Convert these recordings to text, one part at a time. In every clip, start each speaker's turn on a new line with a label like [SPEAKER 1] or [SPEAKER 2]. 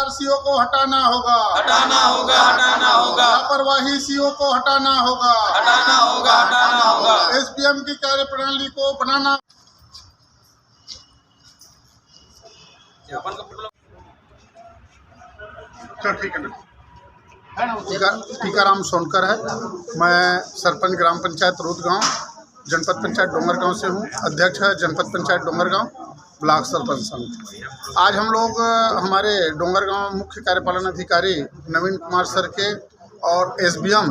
[SPEAKER 1] बेरोजगार सीओ को हटाना होगा,
[SPEAKER 2] हटाना होगा, हटाना होगा,
[SPEAKER 1] लापरवाही सीओ को हटाना होगा,
[SPEAKER 2] हटाना होगा, हटाना होगा।
[SPEAKER 1] एसडीएम की कार्यप्रणाली को बनाना। ठीक है ना। टीकाराम सोनकर है। मैं सरपंच ग्राम पंचायत रोदगांव, जनपद पंचायत डोंगरगांव से हूँ। अध्यक्ष है जनपद पंचायत डोंगरगांव, ब्लॉक सरपंच समिति। आज हम लोग हमारे डोंगरगांव मुख्य कार्यपालन अधिकारी नवीन कुमार सर के और एसबीएम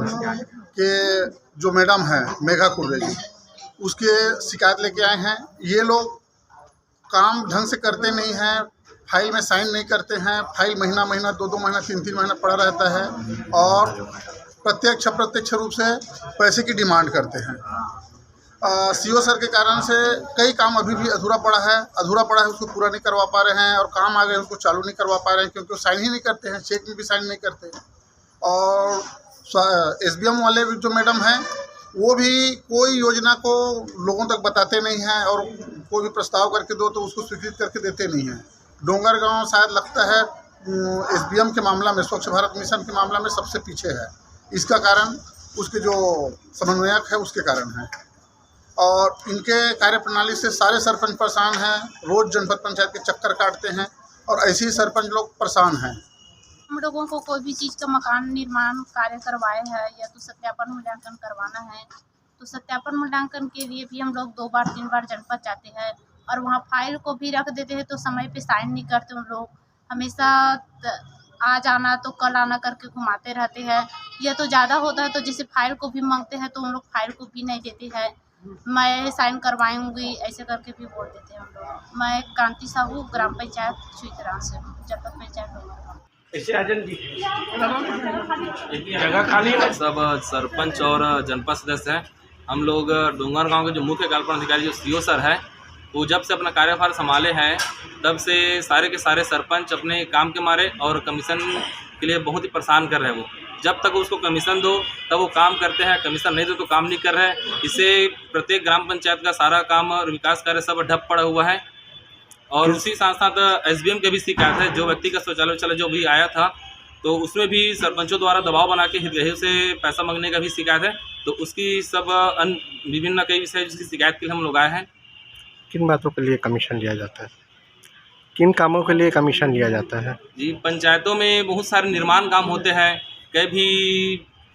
[SPEAKER 1] के जो मैडम हैं मेघा कुर्रे जी, उसके शिकायत लेके आए हैं। ये लोग काम ढंग से करते नहीं हैं, फाइल में साइन नहीं करते हैं। फाइल महीना महीना, 2-2 महीना, 3-3 महीना पड़ा रहता है और प्रत्यक्ष अप्रत्यक्ष रूप से पैसे की डिमांड करते हैं। सीओ सर के कारण से कई काम अभी भी अधूरा पड़ा है, उसको पूरा नहीं करवा पा रहे हैं, और काम आ गए उसको चालू नहीं करवा पा रहे हैं क्योंकि वो साइन ही नहीं करते हैं, चेक में भी साइन नहीं करते। और एसबीएम वाले जो मैडम हैं वो भी कोई योजना को लोगों तक बताते नहीं हैं, और कोई भी प्रस्ताव करके दो तो उसको स्वीकृत करके देते नहीं हैं। डोंगरगांव शायद लगता है एसबीएम के मामला में, स्वच्छ भारत मिशन के मामला में सबसे पीछे है। इसका कारण उसके जो समन्वयक है उसके कारण है, और इनके कार्यप्रणाली से सारे सरपंच परेशान हैं। रोज़ जनपद पंचायत के चक्कर काटते हैं और ऐसे ही सरपंच लोग परेशान हैं।
[SPEAKER 3] हम लोगों को कोई भी चीज़ का मकान निर्माण कार्य करवाए है या तो सत्यापन मूल्यांकन करवाना है, तो सत्यापन मूल्यांकन के लिए भी हम लोग 2 बार 3 बार जनपद जाते हैं, और वहाँ फाइल को भी रख देते हैं तो समय पे साइन नहीं करते उन लोग। हमेशा आज आना तो कल आना करके घुमाते रहते हैं। यह तो ज़्यादा होता है तो जैसे फाइल को भी मांगते हैं तो उन लोग फाइल को भी नहीं देते हैं। मैं साइन करवाऊंगी ऐसे करके भी बोल देते हैं हम लोग। मैं कांति साहू, ग्राम पंचायत छुईतराम से हूँ, जनपद पंचायत डोंगरगांव।
[SPEAKER 4] सब सरपंच और जनपद सदस्य हैं। हम लोग डोंगरगांव के जो मुख्य कार्यपालन अधिकारी जो सीओ सर है, वो जब से अपना कार्यभार संभाले हैं तब से सारे के सारे सरपंच अपने काम के मारे और कमीशन के लिए बहुत ही परेशान कर रहे हैं। वो जब तक उसको कमीशन दो तब वो काम करते हैं, कमीशन नहीं दो तो काम नहीं कर रहे हैं। इससे प्रत्येक ग्राम पंचायत का सारा काम और विकास कार्य सब ठप पड़ा हुआ है। और उसी साथ साथ एसबीएम के भी शिकायत है। जो व्यक्ति का शौचालय जो भी आया था तो उसमें भी सरपंचों द्वारा दबाव बना के हितग्राहियों से पैसा मांगने का भी शिकायत है। तो उसकी सब विभिन्न कई विषय जिसकी शिकायत के लिए हम लोग आए हैं।
[SPEAKER 5] किन बातों के लिए कमीशन लिया जाता है, किन कामों के लिए कमीशन लिया जाता है?
[SPEAKER 4] जी, पंचायतों में बहुत सारे निर्माण काम होते हैं, कई भी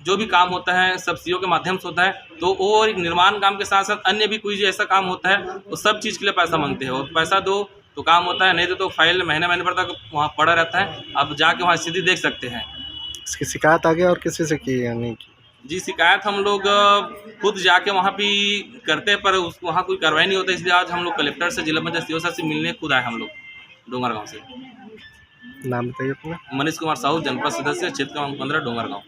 [SPEAKER 4] जो भी काम होता है सब सीओ के माध्यम से होता है। तो वो एक निर्माण काम के साथ साथ अन्य भी कोई ऐसा काम होता है वो सब चीज़ के लिए पैसा मांगते हैं, और पैसा दो तो काम होता है, नहीं तो फाइल महीने भर तक वहाँ पड़ा रहता है। अब जाके वहाँ स्थिति देख सकते हैं।
[SPEAKER 5] इसकी शिकायत आगे और किसी से की या नहीं की?
[SPEAKER 4] जी, शिकायत हम लोग खुद जाके वहाँ भी करते हैं, पर वहाँ कोई कार्रवाई नहीं होता। इसलिए आज हम लोग कलेक्टर से, जिला पंचायत सीओ से मिलने खुद आए हम लोग डोंगरगांव से।
[SPEAKER 5] नाम बताइए अपना।
[SPEAKER 4] मनीष कुमार साहू, जनपद सदस्य, क्षेत्र क्रमांक 15, डोंगरगांव।